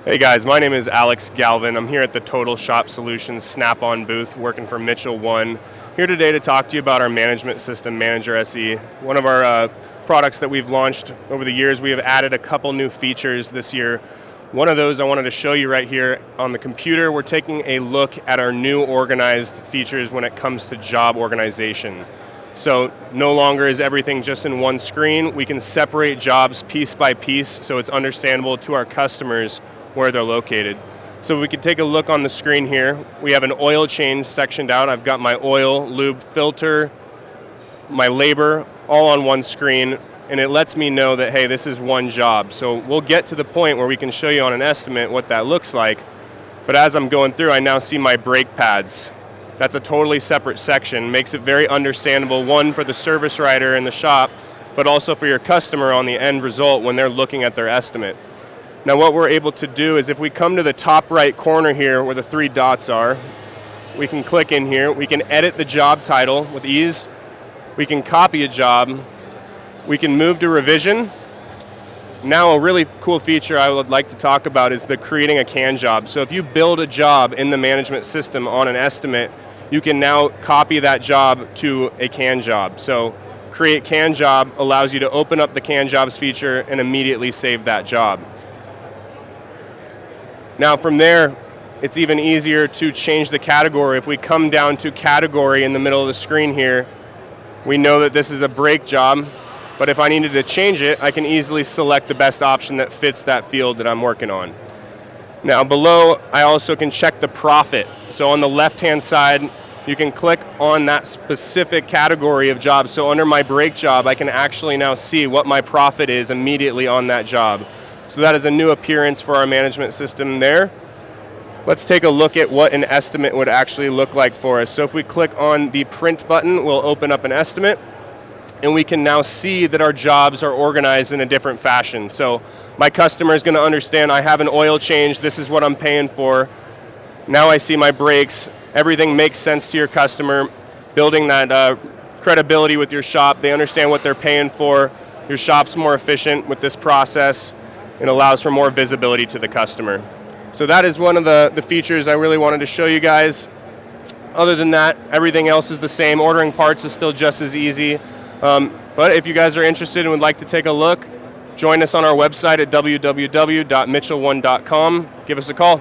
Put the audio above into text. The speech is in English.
Hey guys, my name is Alex Galvin. I'm here at the Total Shop Solutions Snap-on booth working for Mitchell 1. Here today to talk to you about our management system, Manager SE. One of our products that we've launched over the years. We have added a couple new features this year. One of those I wanted to show you right here on the computer. We're taking a look at our new organized features when it comes to job organization. So no longer is everything just in one screen. We can separate jobs piece by piece so it's understandable to our customers where they're located. So we can take a look on the screen here. We have an oil change sectioned out. I've got my oil, lube, filter, my labor, all on one screen, and it lets me know that, hey, this is one job. So we'll get to the point where we can show you on an estimate what that looks like. But as I'm going through, I now see my brake pads. That's a totally separate section. Makes it very understandable, one, for the service writer in the shop, but also for your customer on the end result when they're looking at their estimate. Now what we're able to do is if we come to the top right corner here where the three dots are, we can click in here, we can edit the job title with ease, we can copy a job, we can move to revision. Now a really cool feature I would like to talk about is the creating a can job. So if you build a job in the management system on an estimate, you can now copy that job to a can job. So create can job allows you to open up the can jobs feature and immediately save that job. Now from there, it's even easier to change the category. If we come down to category in the middle of the screen here, we know that this is a brake job, but if I needed to change it, I can easily select the best option that fits that field that I'm working on. Now below, I also can check the profit. So on the left-hand side, you can click on that specific category of jobs. So under my brake job, I can actually now see what my profit is immediately on that job. So that is a new appearance for our management system there. Let's take a look at what an estimate would actually look like for us. So if we click on the print button, we'll open up an estimate, and we can now see that our jobs are organized in a different fashion. So my customer is going to understand I have an oil change, this is what I'm paying for. Now I see my brakes, everything makes sense to your customer, building that credibility with your shop. They understand what they're paying for. Your shop's more efficient with this process. It allows for more visibility to the customer. So that is one of the features I really wanted to show you guys. Other than that, everything else is the same. Ordering parts is still just as easy. But if you guys are interested and would like to take a look, join us on our website at www.mitchell1.com. Give us a call.